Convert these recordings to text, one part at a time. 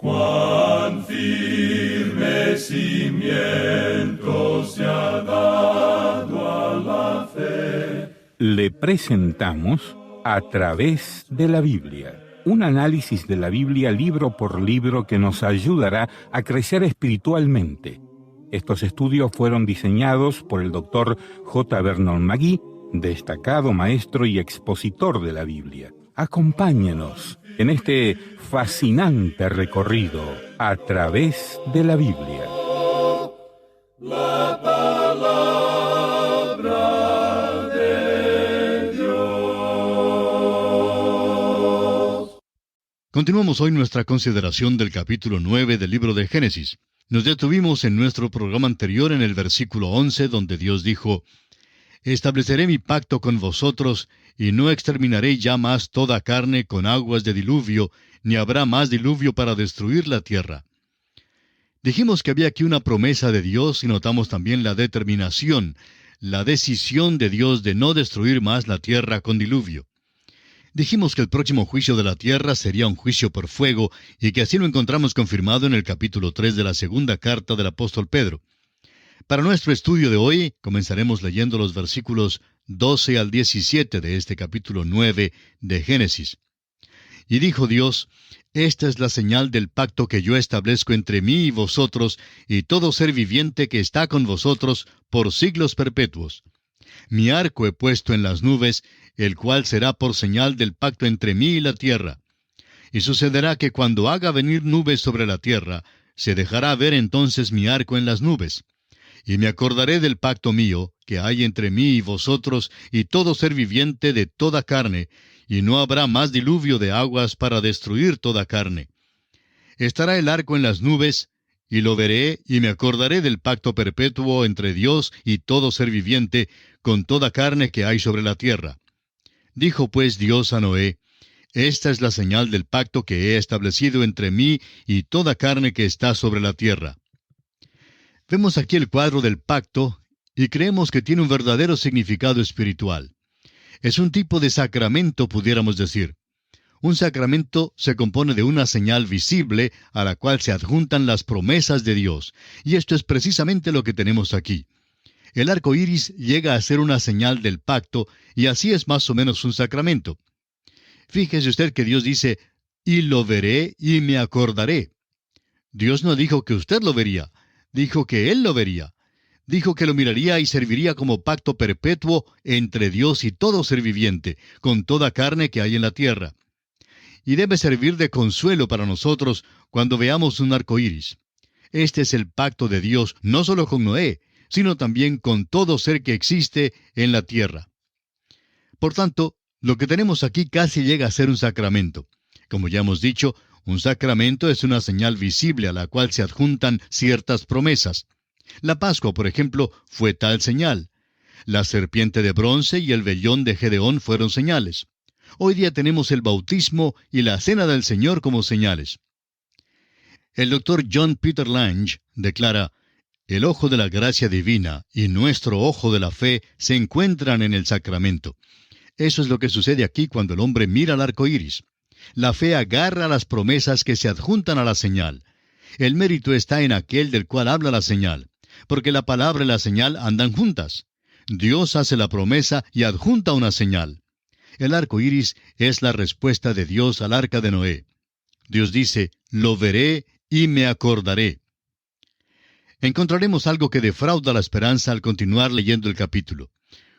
Cuán firme cimiento se ha dado a la fe. Le presentamos A través de la Biblia, un análisis de la Biblia libro por libro que nos ayudará a crecer espiritualmente. Estos estudios fueron diseñados por el Dr. J. Vernon McGee, destacado maestro y expositor de la Biblia. Acompáñenos en este fascinante recorrido a través de la Biblia. La palabra de Dios. Continuamos hoy nuestra consideración del capítulo 9 del libro de Génesis. Nos detuvimos en nuestro programa anterior en el versículo 11, donde Dios dijo: «Estableceré mi pacto con vosotros, y no exterminaré ya más toda carne con aguas de diluvio, ni habrá más diluvio para destruir la tierra». Dijimos que había aquí una promesa de Dios y notamos también la determinación, la decisión de Dios de no destruir más la tierra con diluvio. Dijimos que el próximo juicio de la tierra sería un juicio por fuego y que así lo encontramos confirmado en el capítulo 3 de la segunda carta del apóstol Pedro. Para nuestro estudio de hoy, comenzaremos leyendo los versículos 12 al 17 de este capítulo 9 de Génesis. Y dijo Dios: «Esta es la señal del pacto que yo establezco entre mí y vosotros y todo ser viviente que está con vosotros por siglos perpetuos. Mi arco he puesto en las nubes, el cual será por señal del pacto entre mí y la tierra. Y sucederá que cuando haga venir nubes sobre la tierra, se dejará ver entonces mi arco en las nubes. Y me acordaré del pacto mío, que hay entre mí y vosotros y todo ser viviente de toda carne, y no habrá más diluvio de aguas para destruir toda carne. Estará el arco en las nubes, y lo veré, y me acordaré del pacto perpetuo entre Dios y todo ser viviente, con toda carne que hay sobre la tierra». Dijo pues Dios a Noé: «Esta es la señal del pacto que he establecido entre mí y toda carne que está sobre la tierra». Vemos aquí el cuadro del pacto, y creemos que tiene un verdadero significado espiritual. Es un tipo de sacramento, pudiéramos decir. Un sacramento se compone de una señal visible a la cual se adjuntan las promesas de Dios, y esto es precisamente lo que tenemos aquí. El arco iris llega a ser una señal del pacto, y así es más o menos un sacramento. Fíjese usted que Dios dice: «Y lo veré y me acordaré». Dios no dijo que usted lo vería, dijo que Él lo vería. Dijo que lo miraría y serviría como pacto perpetuo entre Dios y todo ser viviente, con toda carne que hay en la tierra. Y debe servir de consuelo para nosotros cuando veamos un arco iris. Este es el pacto de Dios, no solo con Noé, sino también con todo ser que existe en la tierra. Por tanto, lo que tenemos aquí casi llega a ser un sacramento. Como ya hemos dicho, un sacramento es una señal visible a la cual se adjuntan ciertas promesas. La Pascua, por ejemplo, fue tal señal. La serpiente de bronce y el vellón de Gedeón fueron señales. Hoy día tenemos el bautismo y la cena del Señor como señales. El doctor John Peter Lange declara: «El ojo de la gracia divina y nuestro ojo de la fe se encuentran en el sacramento». Eso es lo que sucede aquí cuando el hombre mira al arco iris. La fe agarra las promesas que se adjuntan a la señal. El mérito está en aquel del cual habla la señal, porque la palabra y la señal andan juntas. Dios hace la promesa y adjunta una señal. El arco iris es la respuesta de Dios al arca de Noé. Dios dice: «Lo veré y me acordaré». Encontraremos algo que defrauda la esperanza al continuar leyendo el capítulo.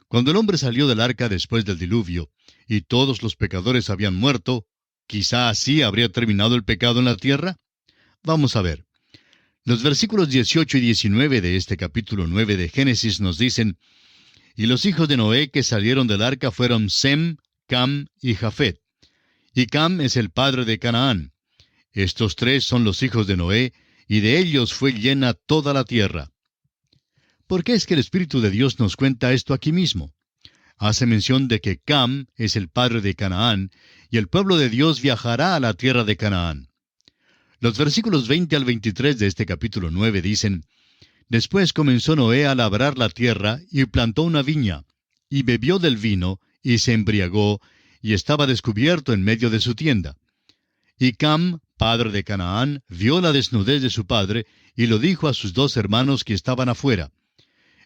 Cuando el hombre salió del arca después del diluvio, y todos los pecadores habían muerto, ¿quizá así habría terminado el pecado en la tierra? Vamos a ver. Los versículos 18 y 19 de este capítulo 9 de Génesis nos dicen: «Y los hijos de Noé que salieron del arca fueron Sem, Cam y Jafet. Y Cam es el padre de Canaán. Estos tres son los hijos de Noé, y de ellos fue llena toda la tierra». ¿Por qué es que el Espíritu de Dios nos cuenta esto aquí mismo? Hace mención de que Cam es el padre de Canaán, y el pueblo de Dios viajará a la tierra de Canaán. Los versículos 20 al 23 de este capítulo 9 dicen: «Después comenzó Noé a labrar la tierra, y plantó una viña, y bebió del vino, y se embriagó, y estaba descubierto en medio de su tienda. Y Cam, padre de Canaán, vio la desnudez de su padre, y lo dijo a sus dos hermanos que estaban afuera.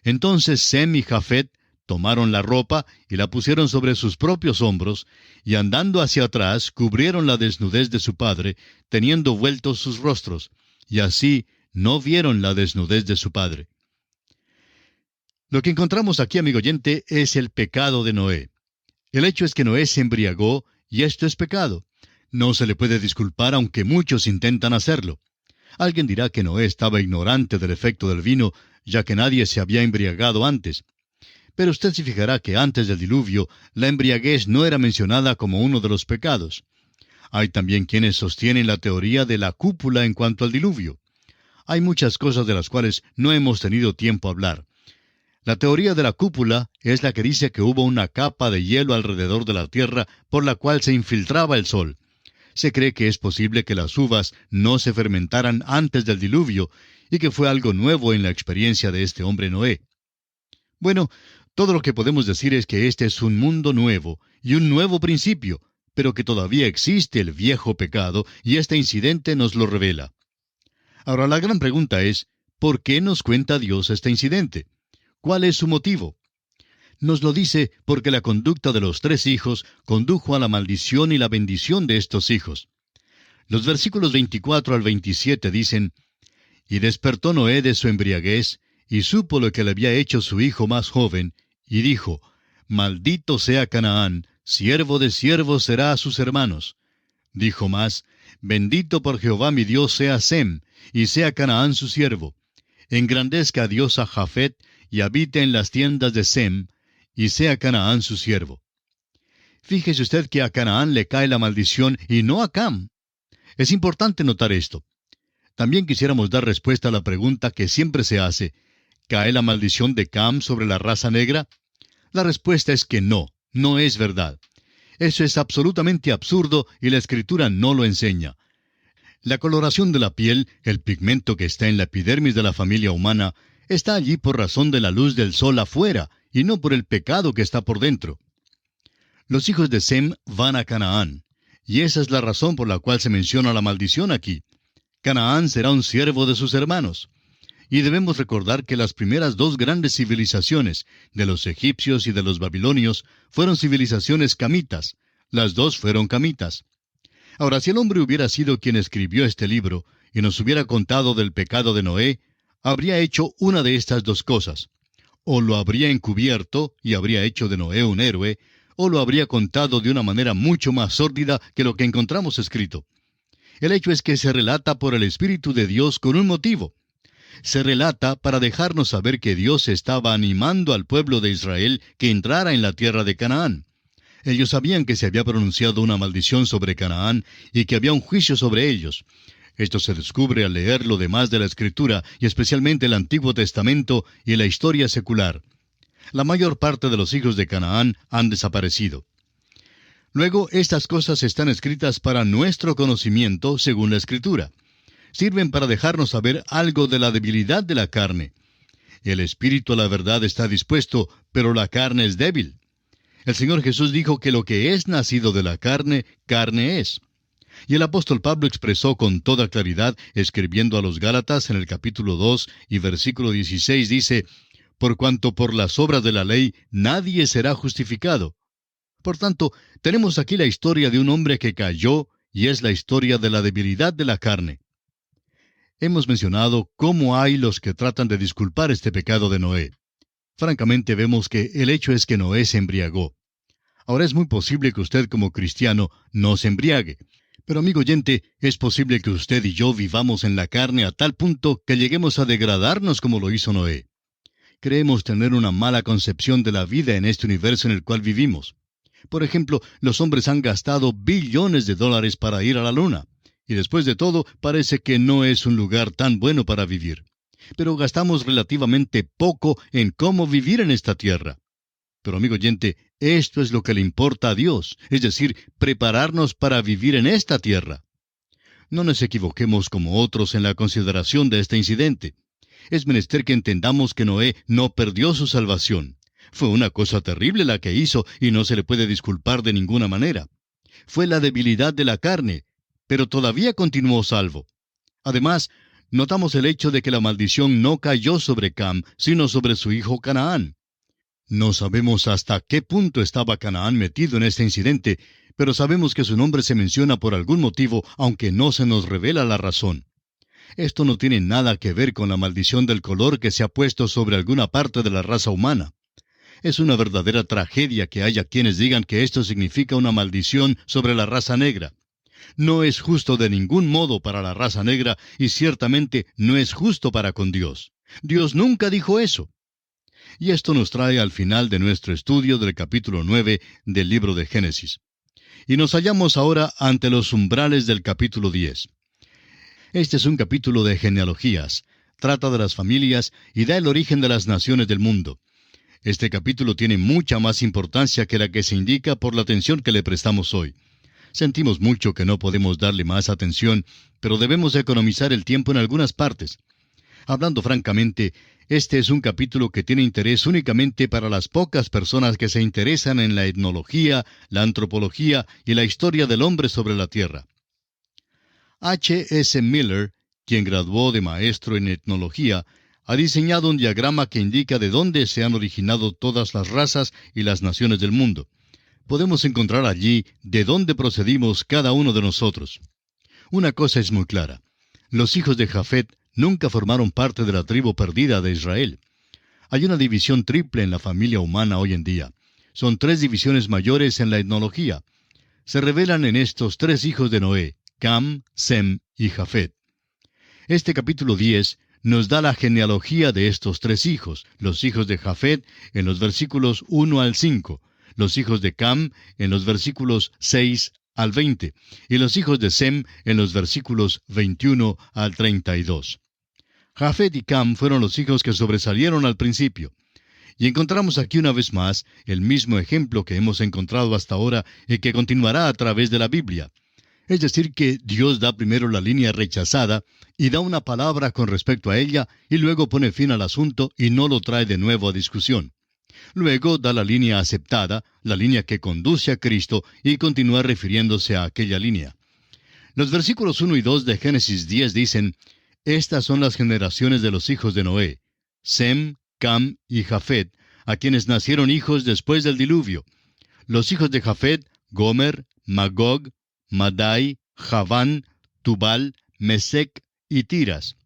Entonces Sem y Jafet tomaron la ropa y la pusieron sobre sus propios hombros, y andando hacia atrás cubrieron la desnudez de su padre, teniendo vueltos sus rostros, y así no vieron la desnudez de su padre. Lo que encontramos aquí, amigo oyente, es el pecado de Noé. El hecho es que Noé se embriagó, y esto es pecado. No se le puede disculpar aunque muchos intentan hacerlo. Alguien dirá que Noé estaba ignorante del efecto del vino, ya que nadie se había embriagado antes. Pero usted se fijará que antes del diluvio, la embriaguez no era mencionada como uno de los pecados. Hay también quienes sostienen la teoría de la cúpula en cuanto al diluvio. Hay muchas cosas de las cuales no hemos tenido tiempo a hablar. La teoría de la cúpula es la que dice que hubo una capa de hielo alrededor de la tierra por la cual se infiltraba el sol. Se cree que es posible que las uvas no se fermentaran antes del diluvio y que fue algo nuevo en la experiencia de este hombre Noé. Bueno, todo lo que podemos decir es que este es un mundo nuevo y un nuevo principio, pero que todavía existe el viejo pecado y este incidente nos lo revela. Ahora la gran pregunta es, ¿por qué nos cuenta Dios este incidente? ¿Cuál es su motivo? Nos lo dice porque la conducta de los 3 hijos condujo a la maldición y la bendición de estos hijos. Los versículos 24 al 27 dicen, «Y despertó Noé de su embriaguez, y supo lo que le había hecho su hijo más joven, y dijo, Maldito sea Canaán, siervo de siervos será a sus hermanos. Dijo más, Bendito por Jehová mi Dios sea Sem, y sea Canaán su siervo. Engrandezca a Dios a Jafet, y habite en las tiendas de Sem, y sea Canaán su siervo». Fíjese usted que a Canaán le cae la maldición y no a Cam. Es importante notar esto. También quisiéramos dar respuesta a la pregunta que siempre se hace, ¿cae la maldición de Cam sobre la raza negra? La respuesta es que no, no es verdad. Eso es absolutamente absurdo y la Escritura no lo enseña. La coloración de la piel, el pigmento que está en la epidermis de la familia humana, está allí por razón de la luz del sol afuera, y no por el pecado que está por dentro. Los hijos de Sem van a Canaán, y esa es la razón por la cual se menciona la maldición aquí. Canaán será un siervo de sus hermanos. Y debemos recordar que las primeras 2 grandes civilizaciones, de los egipcios y de los babilonios, fueron civilizaciones camitas. Las 2 fueron camitas. Ahora, si el hombre hubiera sido quien escribió este libro, y nos hubiera contado del pecado de Noé, habría hecho una de estas 2 cosas. O lo habría encubierto, y habría hecho de Noé un héroe, o lo habría contado de una manera mucho más sórdida que lo que encontramos escrito. El hecho es que se relata por el Espíritu de Dios con un motivo. Se relata para dejarnos saber que Dios estaba animando al pueblo de Israel que entrara en la tierra de Canaán. Ellos sabían que se había pronunciado una maldición sobre Canaán y que había un juicio sobre ellos. Esto se descubre al leer lo demás de la Escritura, y especialmente el Antiguo Testamento y la historia secular. La mayor parte de los hijos de Canaán han desaparecido. Luego, estas cosas están escritas para nuestro conocimiento según la Escritura. Sirven para dejarnos saber algo de la debilidad de la carne. El espíritu a la verdad está dispuesto, pero la carne es débil. El Señor Jesús dijo que lo que es nacido de la carne, carne es. Y el apóstol Pablo expresó con toda claridad, escribiendo a los Gálatas en el capítulo 2 y versículo 16, dice, «Por cuanto por las obras de la ley nadie será justificado». Por tanto, tenemos aquí la historia de un hombre que cayó, y es la historia de la debilidad de la carne. Hemos mencionado cómo hay los que tratan de disculpar este pecado de Noé. Francamente vemos que el hecho es que Noé se embriagó. Ahora es muy posible que usted como cristiano no se embriague. Pero amigo oyente, es posible que usted y yo vivamos en la carne a tal punto que lleguemos a degradarnos como lo hizo Noé. Creemos tener una mala concepción de la vida en este universo en el cual vivimos. Por ejemplo, los hombres han gastado billones de dólares para ir a la luna. Y después de todo, parece que no es un lugar tan bueno para vivir. Pero gastamos relativamente poco en cómo vivir en esta tierra. Pero amigo oyente, esto es lo que le importa a Dios, es decir, prepararnos para vivir en esta tierra. No nos equivoquemos como otros en la consideración de este incidente. Es menester que entendamos que Noé no perdió su salvación. Fue una cosa terrible la que hizo y no se le puede disculpar de ninguna manera. Fue la debilidad de la carne, pero todavía continuó salvo. Además, notamos el hecho de que la maldición no cayó sobre Cam, sino sobre su hijo Canaán. No sabemos hasta qué punto estaba Canaán metido en este incidente, pero sabemos que su nombre se menciona por algún motivo, aunque no se nos revela la razón. Esto no tiene nada que ver con la maldición del color que se ha puesto sobre alguna parte de la raza humana. Es una verdadera tragedia que haya quienes digan que esto significa una maldición sobre la raza negra. No es justo de ningún modo para la raza negra y ciertamente no es justo para con Dios. Dios nunca dijo eso. Y esto nos trae al final de nuestro estudio del capítulo 9 del libro de Génesis. Y nos hallamos ahora ante los umbrales del capítulo 10. Este es un capítulo de genealogías. Trata de las familias y da el origen de las naciones del mundo. Este capítulo tiene mucha más importancia que la que se indica por la atención que le prestamos hoy. Sentimos mucho que no podemos darle más atención, pero debemos economizar el tiempo en algunas partes. Hablando francamente, este es un capítulo que tiene interés únicamente para las pocas personas que se interesan en la etnología, la antropología y la historia del hombre sobre la tierra. H. S. Miller, quien graduó de maestro en etnología, ha diseñado un diagrama que indica de dónde se han originado todas las razas y las naciones del mundo. Podemos encontrar allí de dónde procedimos cada uno de nosotros. Una cosa es muy clara. Los hijos de Jafet nunca formaron parte de la tribu perdida de Israel. Hay una división triple en la familia humana hoy en día. Son 3 divisiones mayores en la etnología. Se revelan en estos 3 hijos de Noé, Cam, Sem y Jafet. Este capítulo 10 nos da la genealogía de estos 3 hijos, los hijos de Jafet en los versículos 1 al 5, los hijos de Cam en los versículos 6 al 20, y los hijos de Sem en los versículos 21 al 32. Jafet y Cam fueron los hijos que sobresalieron al principio. Y encontramos aquí una vez más el mismo ejemplo que hemos encontrado hasta ahora y que continuará a través de la Biblia. Es decir, que Dios da primero la línea rechazada y da una palabra con respecto a ella y luego pone fin al asunto y no lo trae de nuevo a discusión. Luego da la línea aceptada, la línea que conduce a Cristo y continúa refiriéndose a aquella línea. Los versículos 1 y 2 de Génesis 10 dicen: Estas son las generaciones de los hijos de Noé, Sem, Cam y Jafet, a quienes nacieron hijos después del diluvio. Los hijos de Jafet, Gomer, Magog, Madai, Javán, Tubal, Mesec y Tiras.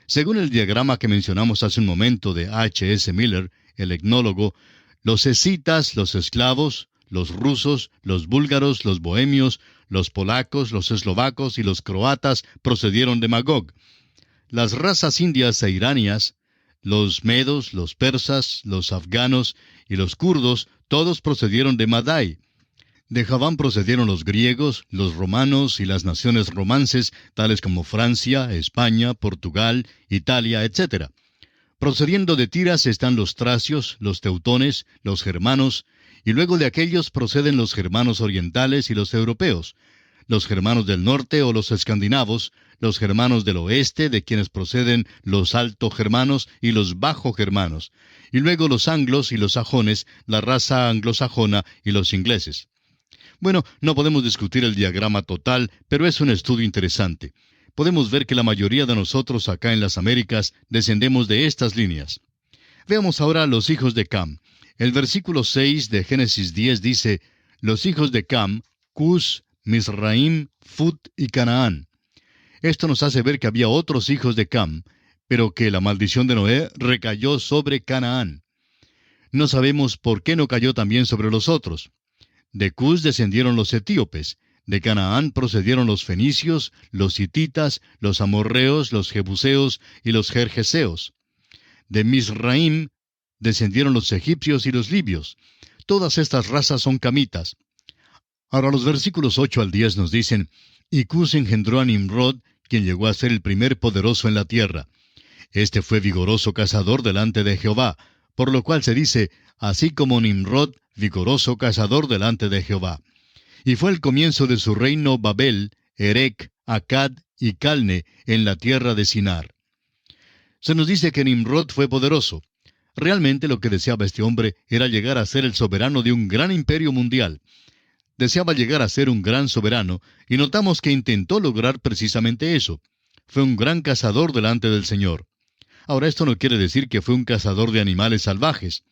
Según el diagrama que mencionamos hace un momento de H. S. Miller, el etnólogo, los escitas, los esclavos, los rusos, los búlgaros, los bohemios, los polacos, los eslovacos y los croatas procedieron de Magog. Las razas indias e iranias, los medos, los persas, los afganos y los kurdos, todos procedieron de Madai. De Javán procedieron los griegos, los romanos y las naciones romances, tales como Francia, España, Portugal, Italia, etc. Procediendo de Tiras están los tracios, los teutones, los germanos, y luego de aquellos proceden los germanos orientales y los europeos, los germanos del norte o los escandinavos, los germanos del oeste, de quienes proceden los alto germanos y los bajo germanos, y luego los anglos y los sajones, la raza anglosajona y los ingleses. Bueno, no podemos discutir el diagrama total, pero es un estudio interesante. Podemos ver que la mayoría de nosotros acá en las Américas descendemos de estas líneas. Veamos ahora los hijos de Cam. El versículo 6 de Génesis 10 dice: Los hijos de Cam, Cus, Misraim, Fut y Canaán. Esto nos hace ver que había otros hijos de Cam, pero que la maldición de Noé recayó sobre Canaán. No sabemos por qué no cayó también sobre los otros. De Cus descendieron los etíopes, de Canaán procedieron los fenicios, los hititas, los amorreos, los jebuseos y los gergeseos. De Misraim descendieron los egipcios y los libios. Todas estas razas son camitas. Ahora los versículos 8 al 10 nos dicen: Y Cus engendró a Nimrod, quien llegó a ser el primer poderoso en la tierra. Este fue vigoroso cazador delante de Jehová, por lo cual se dice: así como Nimrod, vigoroso cazador delante de Jehová. Y fue el comienzo de su reino Babel, Erec, Acad y Calne, en la tierra de Sinar. Se nos dice que Nimrod fue poderoso. Realmente lo que deseaba este hombre era llegar a ser el soberano de un gran imperio mundial. deseaba llegar a ser un gran soberano, y notamos que intentó lograr precisamente eso. Fue un gran cazador delante del Señor. Ahora, esto no quiere decir que fue un cazador de animales salvajes.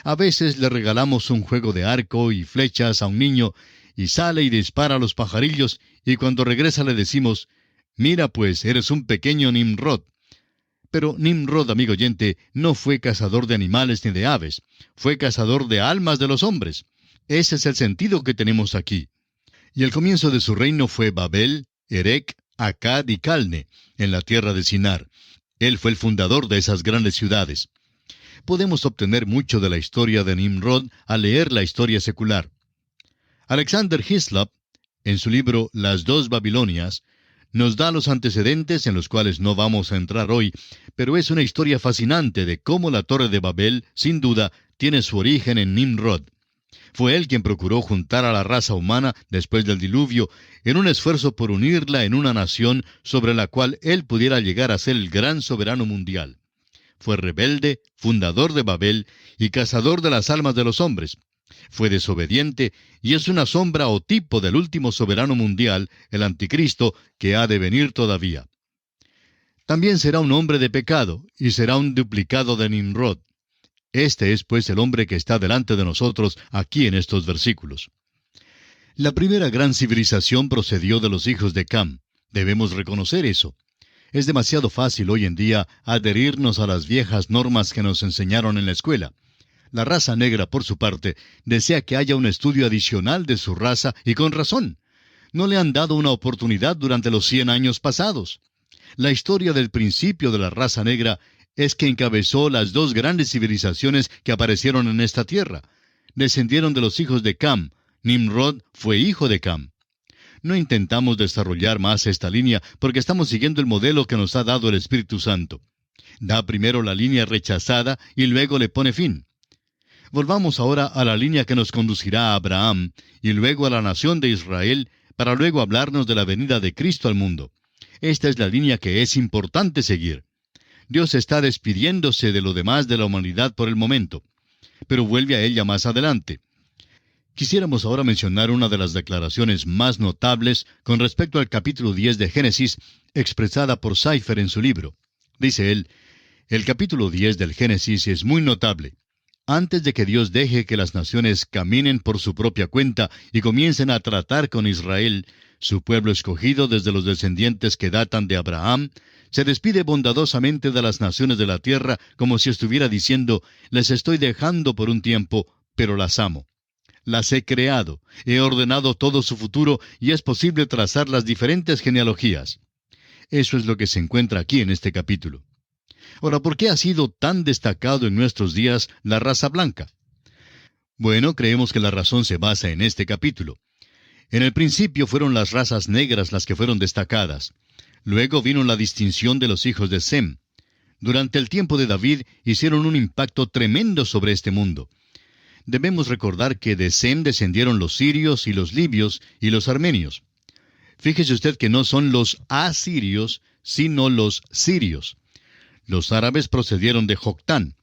A veces le regalamos un juego de arco y flechas a un niño, y sale y dispara a los pajarillos, y cuando regresa le decimos, «Mira pues, eres un pequeño Nimrod». Pero Nimrod, amigo oyente, no fue cazador de animales ni de aves, fue cazador de almas de los hombres. Ese es el sentido que tenemos aquí. Y el comienzo de su reino fue Babel, Erec, Accad y Calne, en la tierra de Sinar. Él fue el fundador de esas grandes ciudades. Podemos obtener mucho de la historia de Nimrod al leer la historia secular. Alexander Hislop, en su libro Las dos Babilonias, nos da los antecedentes en los cuales no vamos a entrar hoy, pero es una historia fascinante de cómo la Torre de Babel, sin duda, tiene su origen en Nimrod. Fue él quien procuró juntar a la raza humana después del diluvio en un esfuerzo por unirla en una nación sobre la cual él pudiera llegar a ser el gran soberano mundial. Fue rebelde, fundador de Babel y cazador de las almas de los hombres. Fue desobediente y es una sombra o tipo del último soberano mundial, el anticristo, que ha de venir todavía. También será un hombre de pecado y será un duplicado de Nimrod. Este es pues el hombre que está delante de nosotros aquí en estos versículos. La primera gran civilización procedió de los hijos de Cam. Debemos reconocer eso. Es demasiado fácil hoy en día adherirnos a las viejas normas que nos enseñaron en la escuela. La raza negra, por su parte, desea que haya un estudio adicional de su raza, y con razón. No le han dado una oportunidad durante los 100 años pasados. La historia del principio de la raza negra es que encabezó las dos grandes civilizaciones que aparecieron en esta tierra. Descendieron de los hijos de Cam. Nimrod fue hijo de Cam. No intentamos desarrollar más esta línea porque estamos siguiendo el modelo que nos ha dado el Espíritu Santo. Da primero la línea rechazada y luego le pone fin. Volvamos ahora a la línea que nos conducirá a Abraham y luego a la nación de Israel para luego hablarnos de la venida de Cristo al mundo. Esta es la línea que es importante seguir. Dios está despidiéndose de lo demás de la humanidad por el momento, pero vuelve a ella más adelante. Quisiéramos ahora mencionar una de las declaraciones más notables con respecto al capítulo 10 de Génesis, expresada por Seifer en su libro. Dice él, el capítulo 10 del Génesis es muy notable. Antes de que Dios deje que las naciones caminen por su propia cuenta y comiencen a tratar con Israel, su pueblo escogido desde los descendientes que datan de Abraham, se despide bondadosamente de las naciones de la tierra como si estuviera diciendo, les estoy dejando por un tiempo, pero las amo. Las he creado, he ordenado todo su futuro y es posible trazar las diferentes genealogías. Eso es lo que se encuentra aquí en este capítulo. Ahora, ¿por qué ha sido tan destacado en nuestros días la raza blanca? Bueno, creemos que la razón se basa en este capítulo. En el principio fueron las razas negras las que fueron destacadas. Luego vino la distinción de los hijos de Sem. Durante el tiempo de David hicieron un impacto tremendo sobre este mundo. Debemos recordar que de Sem descendieron los sirios y los libios y los armenios. Fíjese usted que no son los asirios, sino los sirios. Los árabes procedieron de Joctán.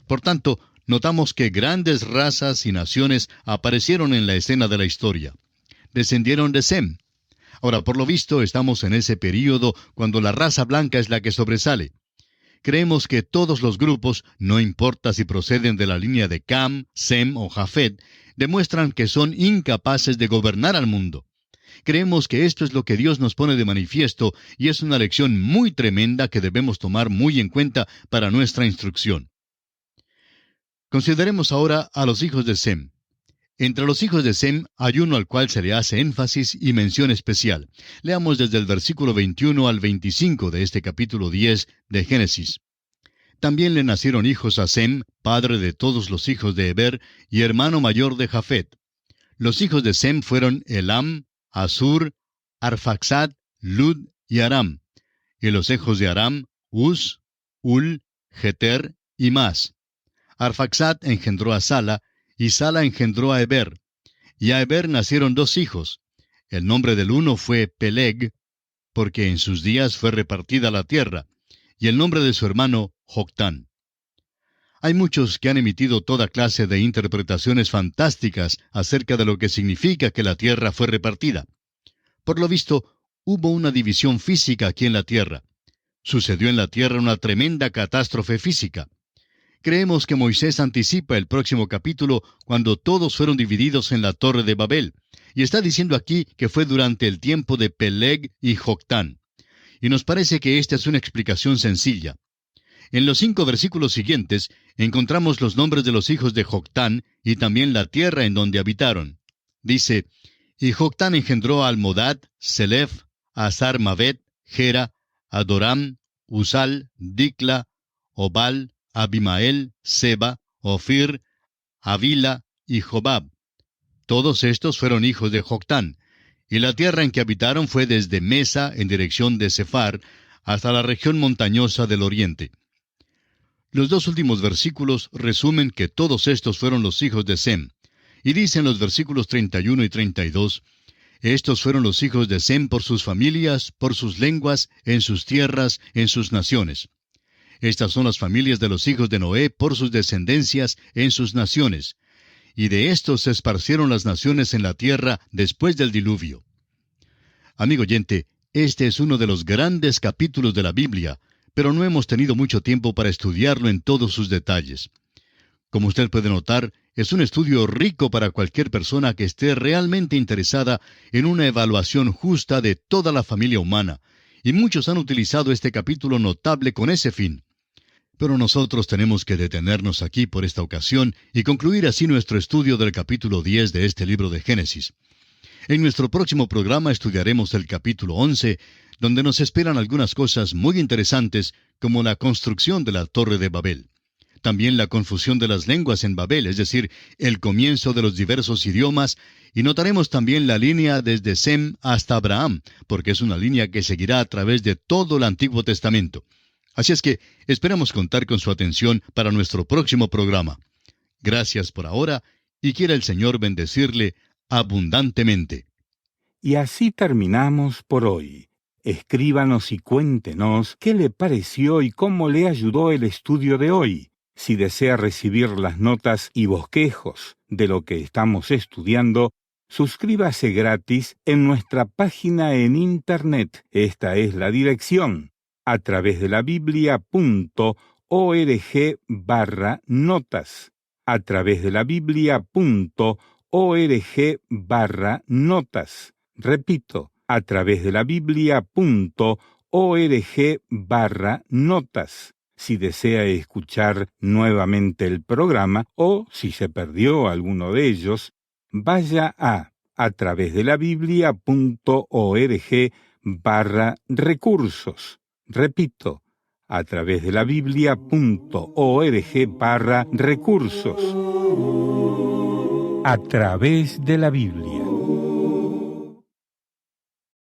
Por tanto, notamos que grandes razas y naciones aparecieron en la escena de la historia. Descendieron de Sem. Ahora, por lo visto, estamos en ese período cuando la raza blanca es la que sobresale. Creemos que todos los grupos, no importa si proceden de la línea de Cam, Sem o Jafet, demuestran que son incapaces de gobernar al mundo. Creemos que esto es lo que Dios nos pone de manifiesto y es una lección muy tremenda que debemos tomar muy en cuenta para nuestra instrucción. Consideremos ahora a los hijos de Sem. Entre los hijos de Sem hay uno al cual se le hace énfasis y mención especial. Leamos desde el versículo 21 al 25 de este capítulo 10 de Génesis. También le nacieron hijos a Sem, padre de todos los hijos de Heber y hermano mayor de Jafet. Los hijos de Sem fueron Elam, Asur, Arfaxad, Lud y Aram. Y los hijos de Aram, Uz, Ul, Geter y Mas. Arfaxad engendró a Sala, y Sala engendró a Heber. Y a Heber nacieron dos hijos. El nombre del uno fue Peleg, porque en sus días fue repartida la tierra, y el nombre de su hermano Joctán. Hay muchos que han emitido toda clase de interpretaciones fantásticas acerca de lo que significa que la tierra fue repartida. Por lo visto, hubo una división física aquí en la tierra. Sucedió en la tierra una tremenda catástrofe física. Creemos que Moisés anticipa el próximo capítulo cuando todos fueron divididos en la Torre de Babel, y está diciendo aquí que fue durante el tiempo de Peleg y Joctán. Y nos parece que esta es una explicación sencilla. En los 5 versículos siguientes encontramos los nombres de los hijos de Joctán y también la tierra en donde habitaron. Dice, y Joctán engendró a Almodad, Selef, a Sarmavet, Gera, Adoram, Usal, Dicla, Obal, Abimael, Seba, Ofir, Avila y Jobab. Todos estos fueron hijos de Joctán, y la tierra en que habitaron fue desde Mesa en dirección de Sefar hasta la región montañosa del oriente. Los 2 últimos versículos resumen que todos estos fueron los hijos de Sem, y dicen los versículos 31 y 32, estos fueron los hijos de Sem por sus familias, por sus lenguas, en sus tierras, en sus naciones. Estas son las familias de los hijos de Noé por sus descendencias, en sus naciones. Y de estos se esparcieron las naciones en la tierra después del diluvio. Amigo oyente, este es uno de los grandes capítulos de la Biblia, pero no hemos tenido mucho tiempo para estudiarlo en todos sus detalles. Como usted puede notar, es un estudio rico para cualquier persona que esté realmente interesada en una evaluación justa de toda la familia humana, y muchos han utilizado este capítulo notable con ese fin. Pero nosotros tenemos que detenernos aquí por esta ocasión y concluir así nuestro estudio del capítulo 10 de este libro de Génesis. En nuestro próximo programa estudiaremos el capítulo 11, donde nos esperan algunas cosas muy interesantes, como la construcción de la Torre de Babel. También la confusión de las lenguas en Babel, es decir, el comienzo de los diversos idiomas, y notaremos también la línea desde Sem hasta Abraham, porque es una línea que seguirá a través de todo el Antiguo Testamento. Así es que esperamos contar con su atención para nuestro próximo programa. Gracias por ahora, y quiera el Señor bendecirle abundantemente. Y así terminamos por hoy. Escríbanos y cuéntenos qué le pareció y cómo le ayudó el estudio de hoy. Si desea recibir las notas y bosquejos de lo que estamos estudiando, suscríbase gratis en nuestra página en Internet. Esta es la dirección: a través de la Biblia.org/notas. A través de la Biblia.org/notas. Repito, a través de la Biblia.org/notas. Si desea escuchar nuevamente el programa o si se perdió alguno de ellos, vaya a través de la Biblia.org/recursos. Repito, a través de la Biblia.org/recursos. A través de la Biblia.